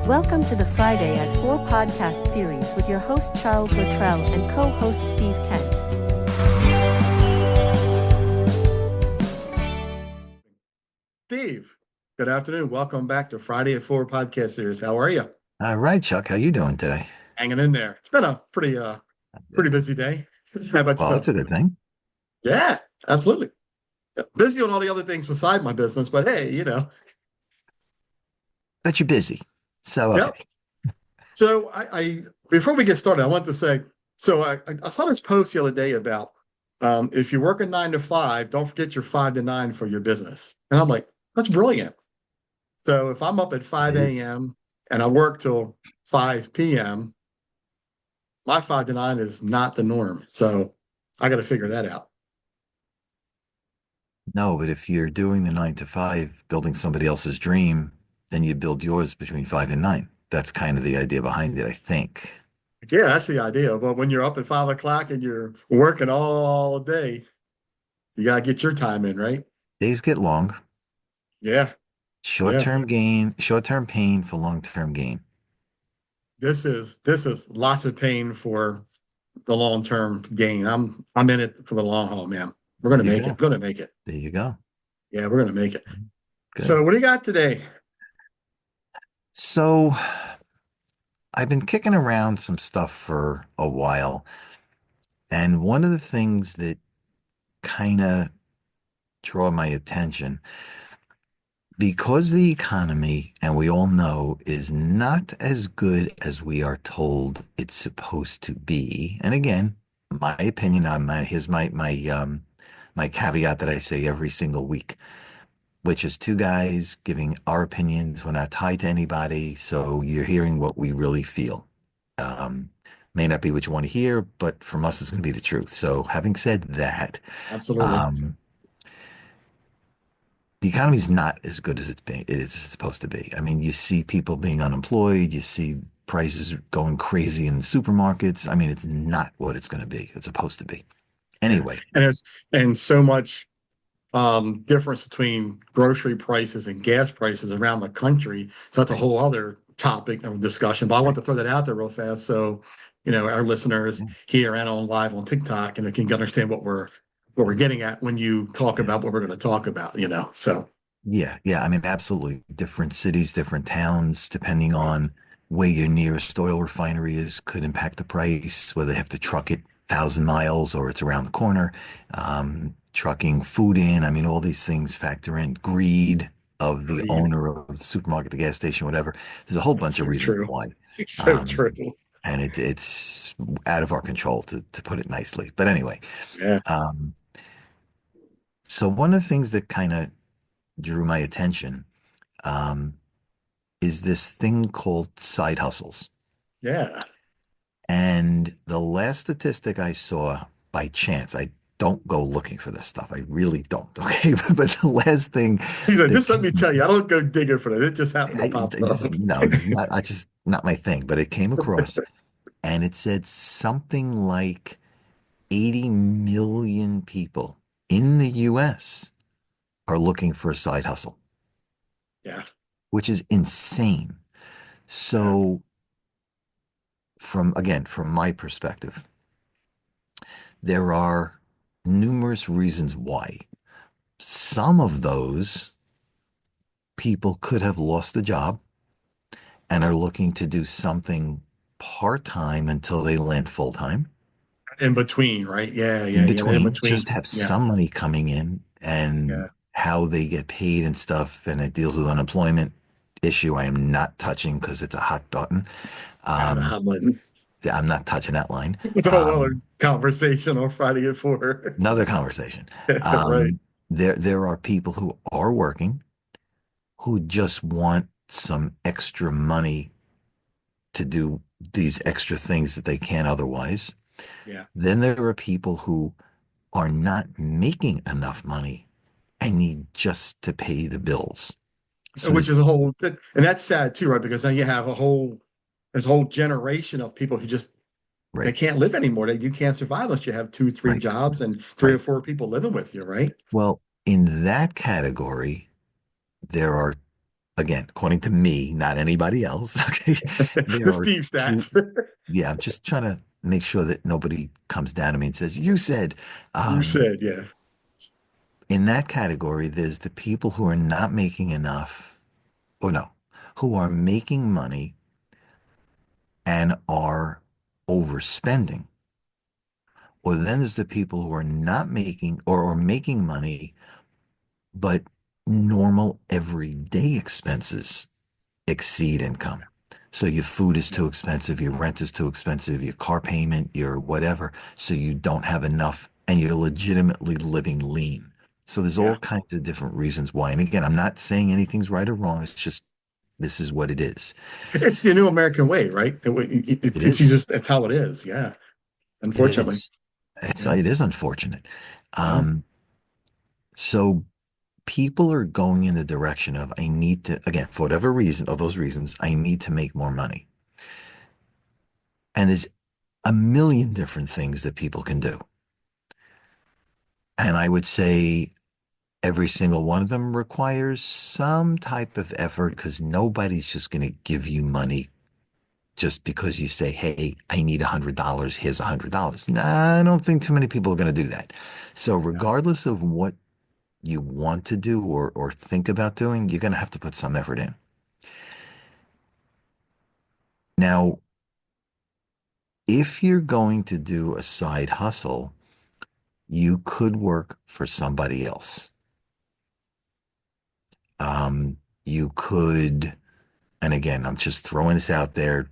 Welcome to the Friday at 4 podcast series with your host Charles Luttrell and co-host Steve Kent. Steve, good afternoon. Welcome back to Friday at 4 podcast series. How are you? All right, Chuck, how you doing today? Hanging in there. It's been a pretty busy day. How about Well, that's yourself? a good thing. Yeah, absolutely. Yeah, busy on all the other things beside my business, but hey, But you're busy. So, Yep. okay. So I before we get started, I want to say, I saw this post the other day about if you work a 9 to 5, don't forget your 5 to 9 for your business. And I'm like, that's brilliant. So if I'm up at It 5 is. a.m. and I work till 5 p.m., my 5 to 9 is not the norm. So I got to figure that out. No, but if you're doing the 9 to 5, building somebody else's dream, then you build yours between 5 and 9. That's kind of the idea behind it, I think. Yeah, that's the idea. But when you're up at 5 o'clock and you're working all day, you got to get your time in, right? Days get long. Yeah. Yeah. Short-term gain, short-term pain for long-term gain. This is lots of pain for the long-term gain. I'm in it for the long haul, man. We're gonna You make it. go. We're gonna make it. There you go. Yeah, we're gonna make it. Good. So what do you got today? So, I've been kicking around some stuff for a while, and one of the things that kind of draw my attention because the economy, and we all know, is not as good as we are told it's supposed to be. And again, my opinion on here's my caveat that I say every single week, which is two guys giving our opinions. We're not tied to anybody, so you're hearing what we really feel. Um, may not be what you want to hear, but from us, it's going to be the truth. So, having said that, Absolutely. um, the economy is not as good as it is supposed to be. I mean, you see people being unemployed, you see prices going crazy in supermarkets. I mean, it's not what it's going to be. It's supposed to be. Yeah. Anyway, And so much difference between grocery prices and gas prices around the country. So that's a right, whole other topic of discussion. But I want right. to throw that out there real fast so our listeners Yeah, here and on live on TikTok and they can understand what we're getting at when you talk yeah. about what we're going to talk about. So Yeah, yeah. I mean, absolutely. Different cities, different towns, depending on where your nearest oil refinery is, could impact the price, whether they have to truck it 1,000 miles or it's around the corner. Trucking food in. I mean, all these things factor in. Greed of the greed. owner of the supermarket, the gas station, whatever. There's a whole It's bunch of so reasons true. why. It's so Um, true. and it's out of our control, to put it nicely. But anyway, Yeah. um, so one of the things that kind of drew my attention um, is this thing called side hustles. Yeah. And the last statistic I saw by chance, I don't go looking for this stuff. I really don't. Okay. But the last thing He said, that just let me came, tell you, I don't go digging for that. It just happened to pop I up. just, no, this is not, I just not my thing, but it came across and it said something like 80 million people in the US are looking for a side hustle, Yeah. which is insane. Yeah. So from my perspective, there are numerous reasons why. Some of those people could have lost the job and are looking to do something part-time until they land full-time. In between, right? Yeah, In yeah, yeah. The in between, between. just have Yeah, some money coming in yeah. and how they get paid and stuff, and it deals with unemployment issue I am not touching because it's a hot button. Um, I'm like, it's I'm not touching that line. a whole other Um, conversation on Friday at 4. Another conversation. Right. There are people who are working who just want some extra money to do these extra things that they can't otherwise. Yeah. Then there are people who are not making enough money and need just to pay the bills. So Which this, is a whole, and that's sad too, right? Because now you have there's a whole generation of people who just, they right, can't live anymore. You can't survive unless you have two, three right, jobs and three or right. four people living with you, right? Well, in that category, there are again, according to me, not anybody else, okay, there The are Steve two. stats. Yeah, I'm just trying to make sure that nobody comes down to me and says, you said, You um, said, yeah. in that category, there's the people who are not making enough, or no, who are making money and are overspending. Or then there's the people who are not making or are making money, but normal everyday expenses exceed income. So your food is too expensive, your rent is too expensive, your car payment, your whatever. So you don't have enough and you're legitimately living lean. So there's Yeah. all kinds of different reasons why. And again, I'm not saying anything's right or wrong. It's just this is what it is. It's the new American way, right? It It's is. just, it's how it is. Yeah. It Unfortunately. is. Yeah. It is unfortunate. Yeah. Um, so people are going in the direction of I need to, again, for whatever reason, of those reasons, I need to make more money. And there's a million different things that people can do. And I would say every single one of them requires some type of effort because nobody's just going to give you money just because you say, hey, I need $100. Here's $100. Nah, I don't think too many people are going to do that. So, Yeah. regardless of what you want to do or think about doing, you're going to have to put some effort in. Now, if you're going to do a side hustle, you could work for somebody else. You could, and again, I'm just throwing this out there.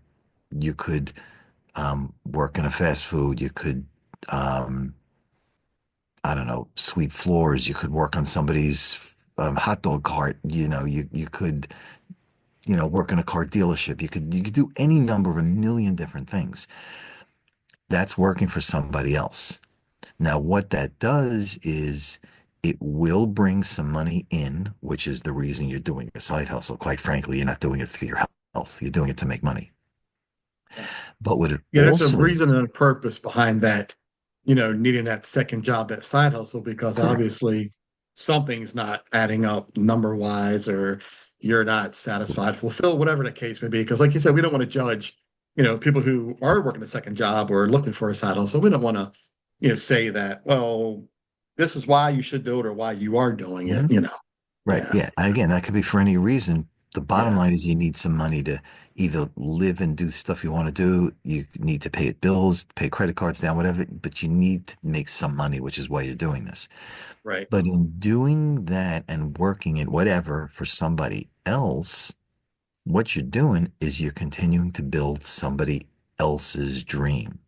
You could work in a fast food. You could, um, I don't know, sweep floors. You could work on somebody's hot dog cart. You could, work in a car dealership. You could do any number of a million different things. That's working for somebody else. Now, what that does is it will bring some money in, which is the reason you're doing a side hustle. Quite frankly, you're not doing it for your health. You're doing it to make money. Yeah. But what it Yeah, there's a also, reason and a purpose behind that, needing that second job, that side hustle, because correct. obviously something's not adding up number wise, or you're not satisfied, fulfilled, whatever the case may be. Because, like you said, we don't want to judge, people who are working a second job or looking for a side hustle. We don't want to, say that, well, this is why you should do it or why you are doing it, Mhm. Right. Yeah. Yeah. And again, that could be for any reason. The bottom Yeah. line is you need some money to either live and do stuff you want to do. You need to pay bills, pay credit cards down, whatever, but you need to make some money, which is why you're doing this. Right. But in doing that and working at whatever for somebody else, what you're doing is you're continuing to build somebody else's dream.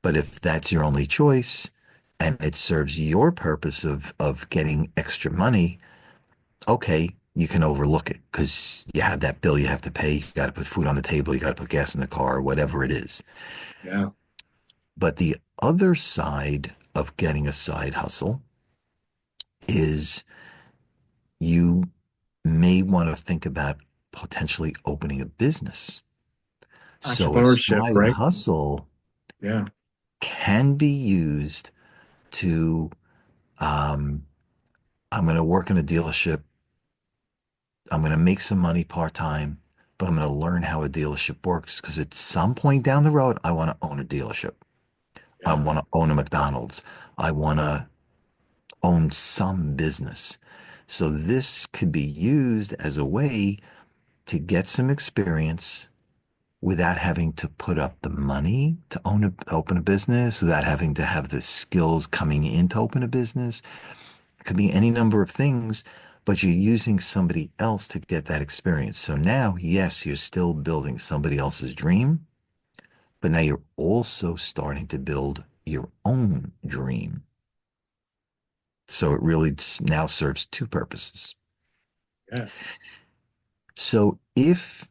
But if that's your only choice and it serves your purpose of getting extra money, okay, you can overlook it because you have that bill you have to pay. You got to put food on the table. You got to put gas in the car, whatever it is. Yeah. But the other side of getting a side hustle is you may want to think about potentially opening a business. So a Entrepreneurship, side right? hustle Yeah. can be used to, um, I'm going to work in a dealership. I'm going to make some money part time, but I'm going to learn how a dealership works because at some point down the road, I want to own a dealership. I Yeah. want to own a McDonald's. I want to own some business. So this could be used as a way to get some experience without having to put up the money to open a business, without having to have the skills coming in to open a business. It could be any number of things, but you're using somebody else to get that experience. So now, yes, you're still building somebody else's dream, but now you're also starting to build your own dream. So it really now serves two purposes. Yeah. So if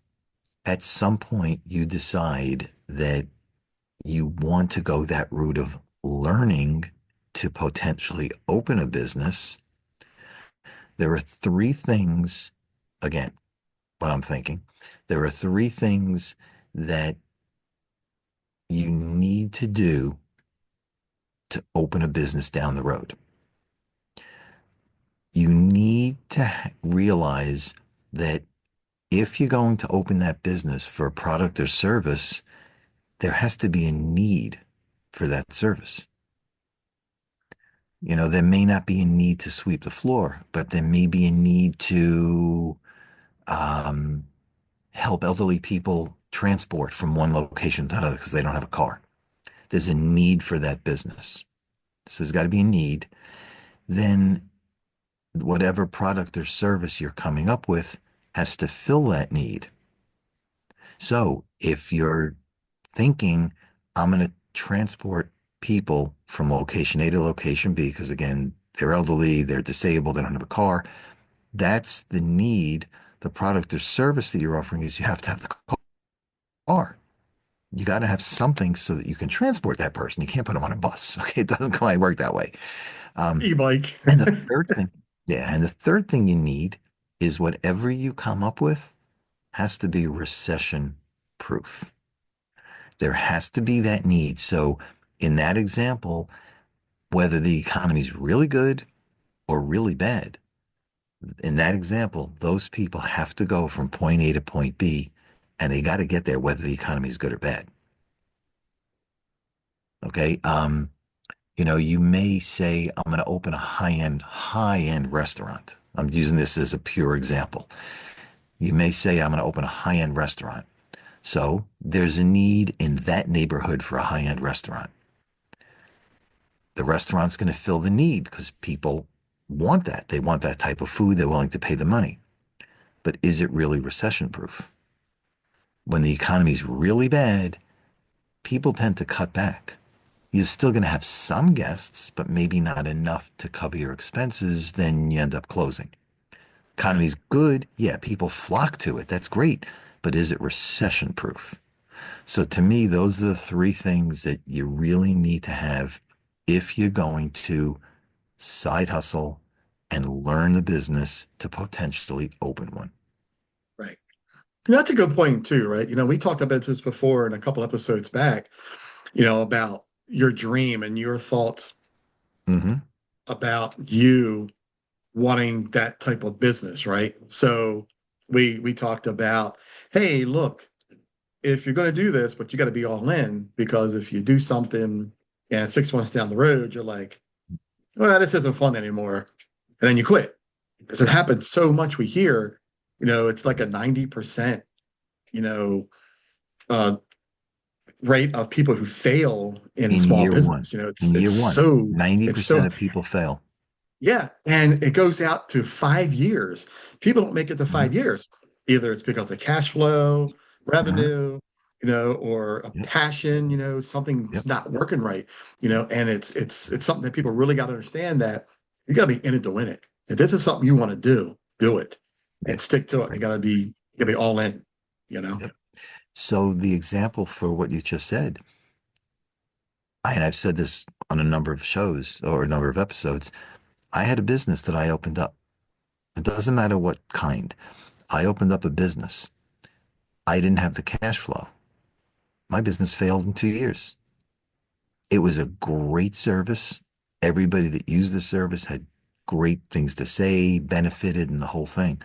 at some point you decide that you want to go that route of learning to potentially open a business, there are three things, again, what I'm thinking. There are three things that you need to do to open a business down the road. You need to realize that if you're going to open that business for a product or service, there has to be a need for that service. There may not be a need to sweep the floor, but there may be a need to um, help elderly people transport from one location to another because they don't have a car. There's a need for that business. So there's got to be a need. Then whatever product or service you're coming up with has to fill that need. So if you're thinking, I'm going to transport people from location A to location B, because again, they're elderly, they're disabled, they don't have a car, that's the need. The product or service that you're offering is you have to have the car. You got to have something so that you can transport that person. You can't put them on a bus. Okay. It doesn't quite work that way. Um, E-bike. and the third thing, yeah, and the third thing you need is whatever you come up with has to be recession proof. There has to be that need. So in that example, whether the economy is really good or really bad, in that example, those people have to go from point A to point B, and they got to get there whether the economy is good or bad. Okay. You may say, I'm going to open a high-end restaurant. I'm using this as a pure example. You may say, I'm going to open a high-end restaurant. So there's a need in that neighborhood for a high-end restaurant. The restaurant's going to fill the need because people want that. They want that type of food. They're willing to pay the money. But is it really recession proof? When the economy's really bad, people tend to cut back. You're still going to have some guests, but maybe not enough to cover your expenses. Then you end up closing. Yeah. Economy's good. Yeah, people flock to it. That's great. But is it recession proof? So to me, those are the three things that you really need to have if you're going to side hustle and learn the business to potentially open one. Right. And that's a good point too, right? We talked about this before in a couple episodes back, about your dream and your thoughts Hmm. about you wanting that type of business, right? So we talked about, hey, look, if you're going to do this, but you got to be all in because if you do something and 6 months down the road, you're like, well, this isn't fun anymore, and then you quit because it happens so much. We hear, it's like a 90%, you know, uh, rate of people who fail in In small year one, business. in It's year one, so it's 90% so of people fail. Yeah, and it goes out to 5 years. People don't make it to Mhm. 5 years. Either it's because of cash flow, Mhm. revenue, or a Yep. passion, something's Yep. not working right, and it's something that people really got to understand that you got to be in it to win it. If this is something you want to do it Yeah. and stick to it. Right. You got to be all in, you know. Yep. So the example for what you just said, and I've said this on a number of shows or a number of episodes, I had a business that I opened up. It doesn't matter what kind. I opened up a business. I didn't have the cash flow. My business failed in 2 years. It was a great service. Everybody that used the service had great things to say, benefited, and the whole thing.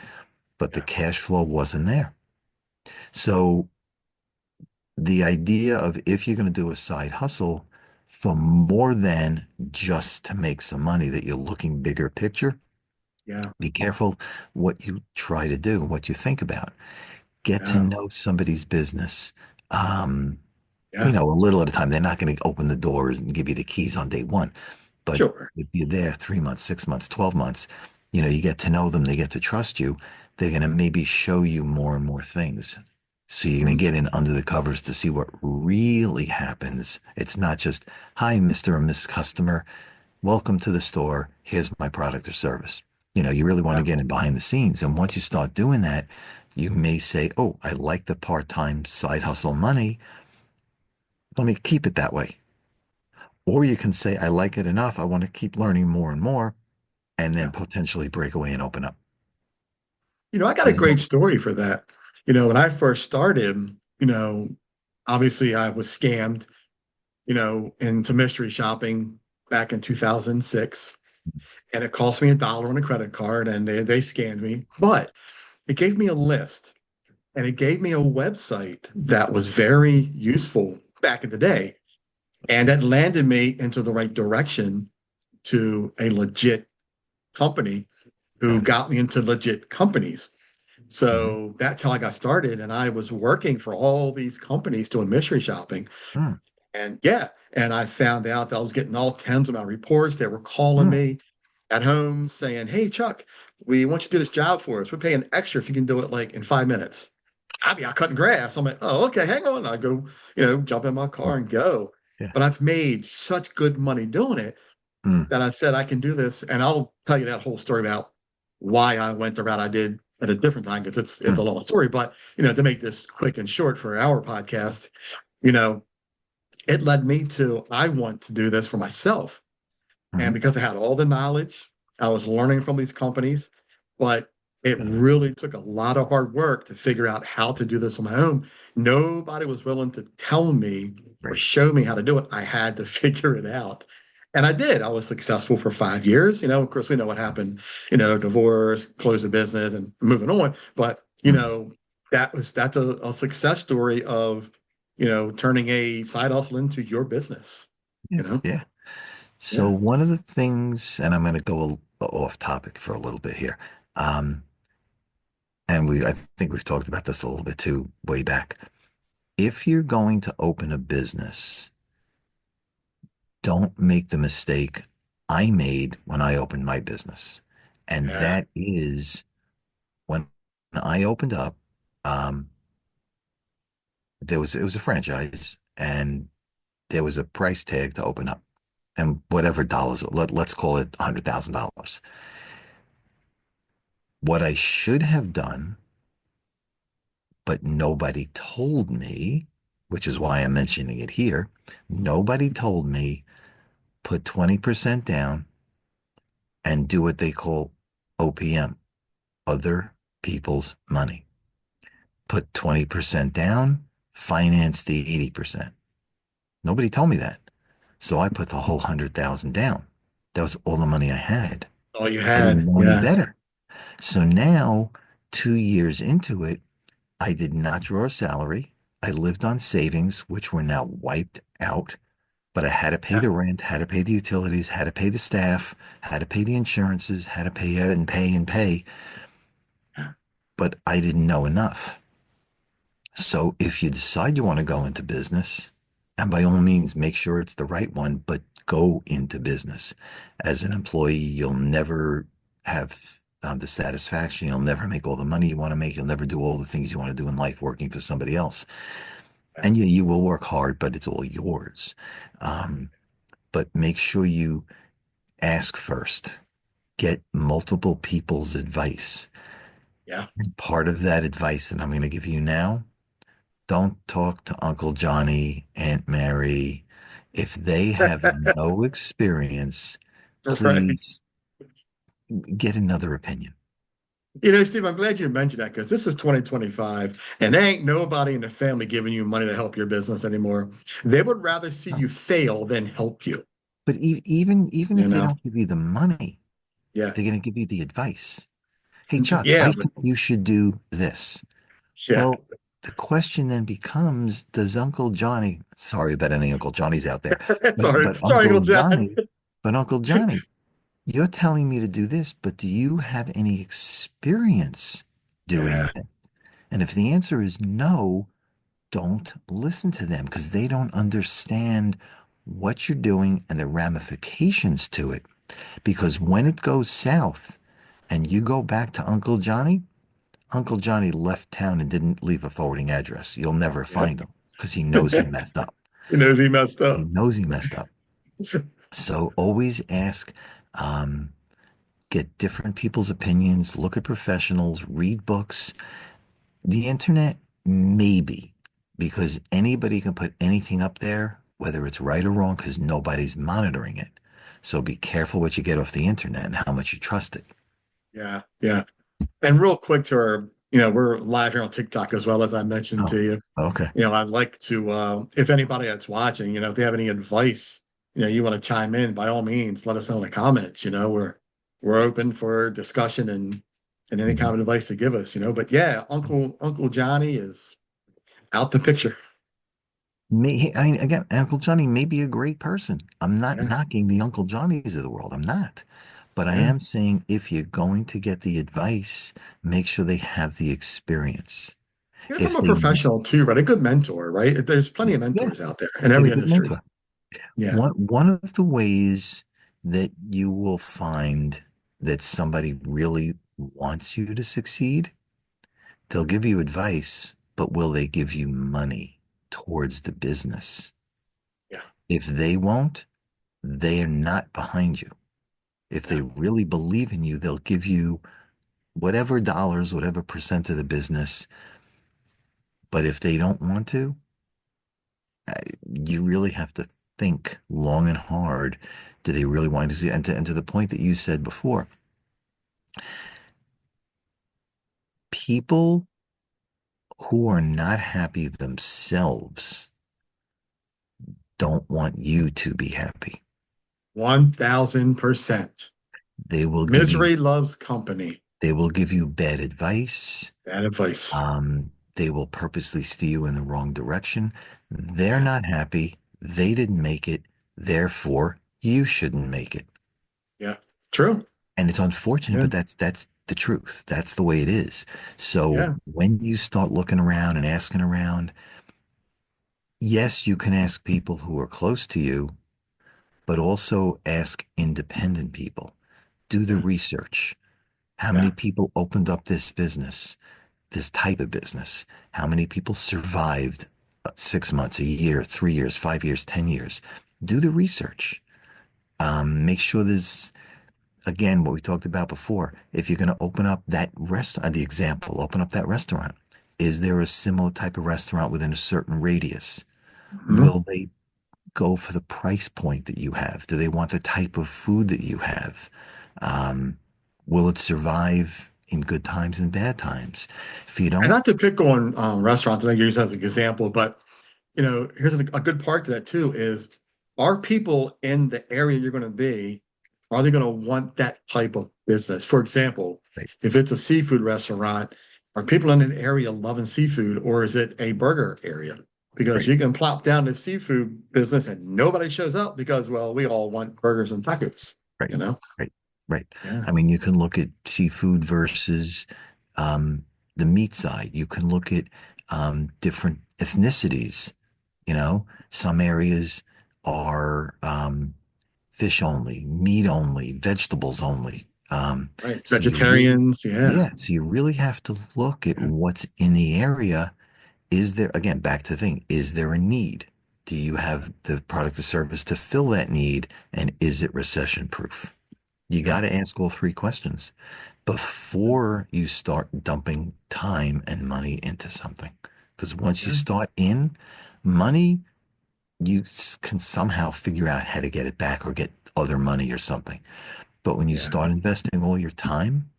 But the Yeah, cash flow wasn't there. So the idea of if you're going to do a side hustle for more than just to make some money, that you're looking bigger picture, yeah, be careful what you try to do and what you think about. Get to yeah, know somebody's business. Um, yeah. a little at a time. They're not going to open the doors and give you the keys on day one. But Sure. if you're there 3 months, 6 months, 12 months, you get to know them, they get to trust you. They're going to maybe show you more and more things. So you're going Mhm. to get in under the covers to see what really happens. It's not just, hi, Mr. or Miss Customer, welcome to the store. Here's my product or service. You really want to Yeah. get in behind the scenes. And once you start doing that, you may say, oh, I like the part-time side hustle money. Let me keep it that way. Or you can say, I like it enough. I want to keep learning more and more, and then Yeah. potentially break away and open up. I got a There's great no, story for that. When I first started, obviously I was scammed, into mystery shopping back in 2006. And it cost me $1 on a credit card and they scammed me. But it gave me a list and it gave me a website that was very useful back in the day. And that landed me into the right direction to a legit company who Got it. got me into legit companies. Hmm. So that's how I got started. And I was working for all these companies doing mystery shopping. Mm, And yeah, and I found out that I was getting all tens of my reports. They were calling mm, me at home saying, "Hey, Chuck, we want you to do this job for us. We're paying extra if you can do it like in 5 minutes." I'll be out cutting grass. I'm like, "Oh, okay, hang on." I go, jump in my mm. car and go. Yeah. But I've made such good money doing it Mm, that I said I can do this. And I'll tell you that whole story about why I went the route I did at a different time because it's a mm, long story. But to make this quick and short for our podcast, you know, it led me to I want to do this for myself. And mm. because I had all the knowledge, I was learning from these companies, but it Got it. really took a lot of hard work to figure out how to do this on my own. Nobody was willing to tell me or Right. show me how to do it. I had to figure it out. And I did. I was successful for 5 years. Of course, we know what happened, divorce, close the business, and moving on. But, Mm. that's a success story of, turning a side hustle into your business, Yeah. you know? Yeah. So Yeah. one of the things, and I'm going to go off topic for a little bit here. Um, and I think we've talked about this a little bit too, way back. If you're going to open a business, don't make the mistake I made when I opened my business. And Yeah. that is when I opened up, um, it was a franchise and there was a price tag to open up and whatever dollars, let's call it $100,000. What I should have done, but nobody told me, which is why I'm mentioning it here. Nobody told me put 20% down and do what they call OPM, other people's money. Put 20% down, finance the 80%. Nobody told me that. So I put the whole 100,000 down. That was all the money I had. All you I didn't had. know any Yeah. better. So now, 2 years into it, I did not draw a salary. I lived on savings, which were now wiped out, but I had to pay Yeah. the rent, had to pay the utilities, had to pay the staff, had to pay the insurances, had to pay and pay and pay. Yeah. But I didn't know enough. So if you decide you want to go into business, and by all means, make sure it's the right one, but go into business. As an employee, you'll never have the satisfaction. You'll never make all the money you want to make. You'll never do all the things you want to do in life working for somebody else. Yeah. And you will work hard, but it's all yours. Um, but make sure you ask first. Get multiple people's advice. Yeah. And part of that advice that I'm going to give you now, don't talk to Uncle Johnny, Aunt Mary. If they have no experience, Right. please get another opinion. Steve, I'm glad you mentioned that because this is 2025 and there ain't nobody in the family giving you money to help your business anymore. They would rather see you fail than help you, But even you if they know? don't give you the money, Yeah. they're going to give you the advice. Hey, Chuck, I Yeah, but think you should do this. yeah. Well, the question then becomes, does Uncle Johnny, sorry about any Uncle Johnnies out there, Sorry. but Sorry, Uncle Uncle John. Johnny, Uncle Johnny, you're telling me to do this, but do you have any experience doing Yeah. it? And if the answer is no, don't listen to them because they don't understand what you're doing and the ramifications to it. Because when it goes south and you go back to Uncle Johnny left town and didn't leave a forwarding address. You'll never Yep. find him because he knows he messed up. He knows he messed He up. knows he messed up. So always ask, um, get different people's opinions, look at professionals, read books. The internet, maybe, because anybody can put anything up there, whether it's right or wrong, because nobody's monitoring it. So be careful what you get off the internet and how much you trust it. Yeah. Yeah. And real quick to our, we're live here on TikTok as well, as I mentioned Oh, to you. okay. I'd like to, if anybody that's watching, if they have any advice, you want to chime in, by all means, let us know in the comments. We're open for discussion and and any kind Mhm. of advice to give us, you know. But yeah, Uncle Johnny is out the picture. Again, Uncle Johnny may be a great person. I'm not Yeah, knocking the Uncle Johnnies of the world. I'm not. But I yeah. am saying if you're going to get the advice, make sure they have the experience. Get it from If a they, professional too, right? A good mentor, right? There's plenty of yeah, mentors out there in get a every good industry. mentor. Yeah, One of the ways that you will find that somebody really wants you to succeed, they'll give you advice, but will they give you money towards the business? yeah, If they won't, they are not behind you. If yeah, they really believe in you, they'll give you whatever dollars, whatever percent of the business. But if they don't want to, you really have to think long and hard. Do they really want to see? And to the point that you said before, people who are not happy themselves don't want you to be happy. 1000%. They will give you Misery loves company. they will give you bad advice. Bad advice. They will purposely steer you in the wrong direction. They're Yeah, not happy. They didn't make it. Therefore, you shouldn't make it. yeah. True. And it's unfortunate, Yeah, but that's the truth. That's the way it is. So yeah, when you start looking around and asking around, yes, you can ask people who are close to you, but also ask independent people. Do the yeah, research. How many yeah. people opened up this business, this type of business? How many people survived 6 months, a year, 3 years, 5 years, 10 years? Do the research. Make sure there's, again, what we talked about before. If you're going to open up that restaurant, the example, open up that restaurant. Is there a similar type of restaurant within a certain radius? Mhm. Will they go for the price point that you have? Do they want the type of food that you have? Um, will it survive in good times and bad times? If you And don't, not to pick on restaurants, and I use that as an example, but you know, here's a good part to that too is are people in the area you're going to be, are they going to want that type of business? For example, right, if it's a seafood restaurant, are people in an area loving seafood or is it a burger area? Because right, you can plop down the seafood business and nobody shows up because, well, we all want burgers and tacos, right, you know? right, right. Yeah, I mean, you can look at seafood versus um, the meat side. You can look at different ethnicities. Some areas are fish only, meat only, vegetables only. right. So you really, Vegetarians, yeah, yeah, so you really have to look at yeah, what's in the area. Is there, again, back to the thing, is there a need? Do you have the product or service to fill that need? And is it recession proof? You yeah, got to ask all three questions before you start dumping time and money into something. Because once you yeah, start in, money, you can somehow figure out how to get it back or get other money or something. But when you yeah, start investing all your time,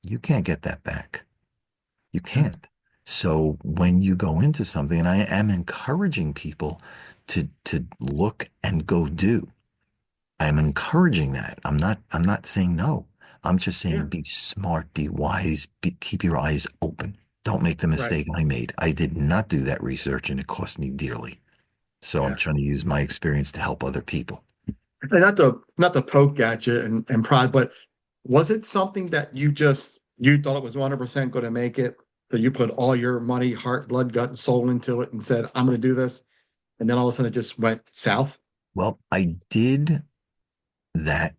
you can't get that back. You yeah, can't. So when you go into something, and I am encouraging people to look and go do. I'm encouraging that. I'm not saying no. I'm just yeah, saying be smart, be wise, keep your eyes open. Don't make the right. mistake I made. I did not do that research and it cost me dearly. So I'm Yeah. trying to use my experience to help other people. And not to poke at you and prod, but was it something that you thought it was 100% going to make it? So you put all your money, heart, blood, gut, and soul into it and said, I'm going to do this. And then all of a sudden it just went south. Well, I did that.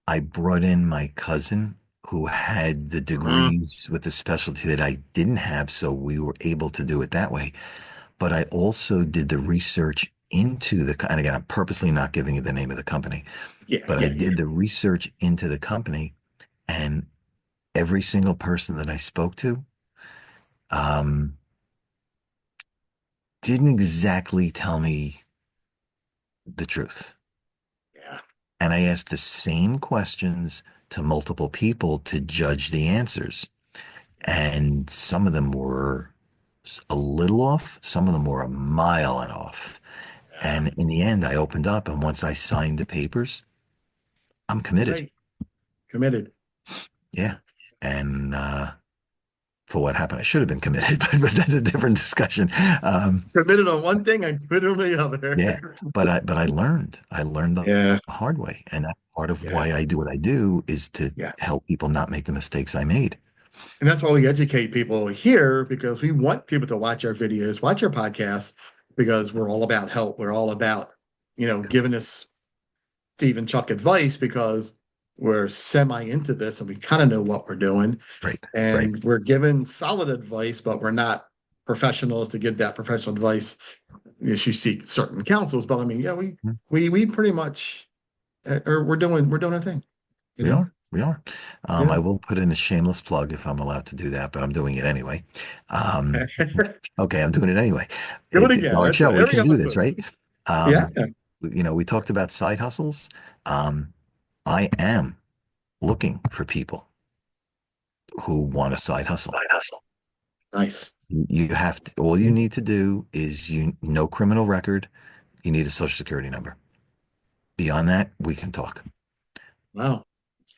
I brought in my cousin who had the Uh-huh. degrees with the specialty that I didn't have, so we were able to do it that way. But I also did the research into and again, I'm purposely not giving you the name of the company, Yeah, but I yeah, yeah. did the research into the company, and every single person that I spoke to um, didn't exactly tell me the truth. Yeah. And I asked the same questions to multiple people to judge the answers. And some of them were a little off, some of them were a mile and off. Yeah. And in the end, I opened up, and once I signed the papers, I'm committed. Right. Committed. Yeah. Yeah. And for what happened, I should have been committed, but that's a different discussion. Committed on one thing and committed on the other. Yeah, but I learned the Yeah, hard way, and that's part of yeah, why I do what I do is to yeah. help people not make the mistakes I made. And that's why we educate people here because we want people to watch our videos, watch our podcasts, because we're all about help. We're all about, giving us Steve and Chuck advice because we're semi into this and we kind of know what we're doing. Right, right. And we're given solid advice, but we're not professionals to give that professional advice. Yes, you seek certain counsels, but I mean, yeah, we Mhm. we pretty much or we're doing our thing, you We know? are, we are. Yeah. I will put in a shameless plug if I'm allowed to do that, but I'm doing it anyway. Um, okay, I'm doing it anyway. Do it It's again. our That's show. it. We Every can do this, episode. right? Yeah. Um, we talked about side hustles. Um, I am looking for people who want a side hustle. Side hustle. Nice. You have to, all you need to do is no criminal record. You need a social security number. Beyond that, we can talk. Wow.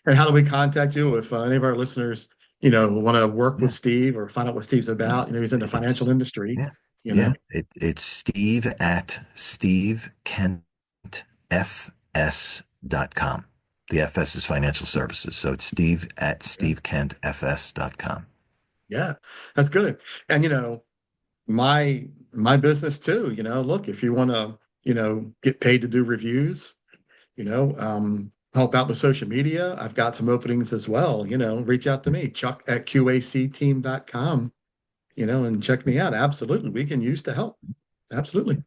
And how do we contact you if any of our listeners, want to work with Yeah, Steve or find out what Steve's yeah. about? He's in the financial It's industry, yeah, you yeah. know? It's Steve at stevekentfs.com. The FS is financial services. So it's Steve at Yeah. stevekentfs.com. Yeah. That's good. And my business too, look, if you want to, get paid to do reviews, help out with social media, I've got some openings as well, reach out to me, Chuck at QACteam.com, and check me out. Absolutely. We can use the help. Absolutely.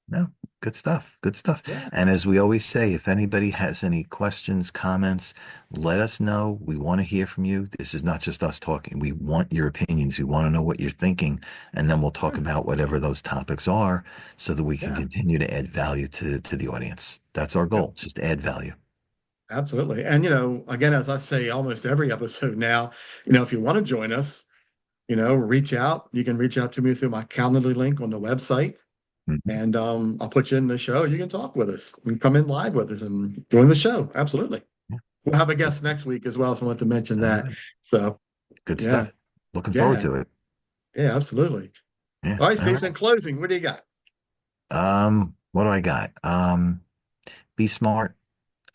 No, good stuff. Good stuff. Yeah. And as we always say, if anybody has any questions, comments, let us know. We want to hear from you. This is not just us talking. We want your opinions. We want to know what you're thinking. And then we'll talk Yeah. about whatever those topics are so that we can Yeah. continue to add value to the audience. That's our Yep. goal, just to add value. Absolutely. And, again, as I say almost every episode now, if you want to join us, reach out. You can reach out to me through my Calendly link on the website. Mhm. And I'll put you in the show. You can talk with us. You can come in live with us and join the show. Absolutely. Yeah, We'll have a good guest stuff. next week as well. So I want to mention All that. right. So Good yeah, stuff. Looking forward yeah, to it. yeah, absolutely. Yeah. All right, All Steve, right. in closing, what do you got? What do I got? Be smart.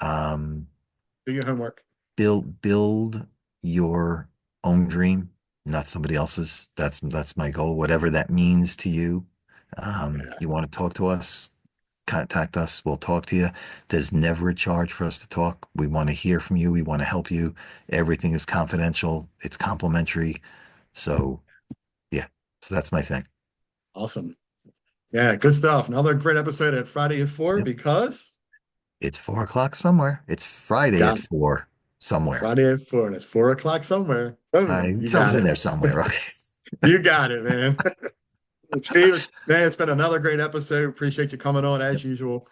Um, Do your homework. build your own dream, not somebody else's. That's my goal, whatever that means to you. Yeah, You want to talk to us, contact us, we'll talk to you. There's never a charge for us to talk. We want to hear from you, we want to help you. Everything is confidential, it's complimentary. So yeah, so that's my thing. awesome. Yeah, good stuff. Another great episode at Friday at 4 Yep. because It's 4 o'clock somewhere. It's Friday at got 4 somewhere. Friday at 4 and it's 4 o'clock somewhere. Boom, you Something's got in it. there somewhere. Okay. You got it, man. Steve, man, it's been another great episode. Appreciate you coming on Yep. as usual.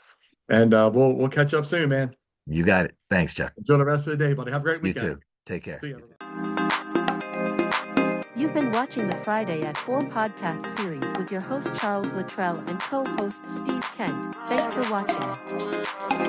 And we'll catch up soon, man. You got it. Thanks, Chuck. Enjoy the rest of the day, buddy. Have a great You weekend. too. Take care. See you. You've been watching the Friday at 4 podcast series with your host Charles Luttrell and co-host Steve Kent. Thanks for watching.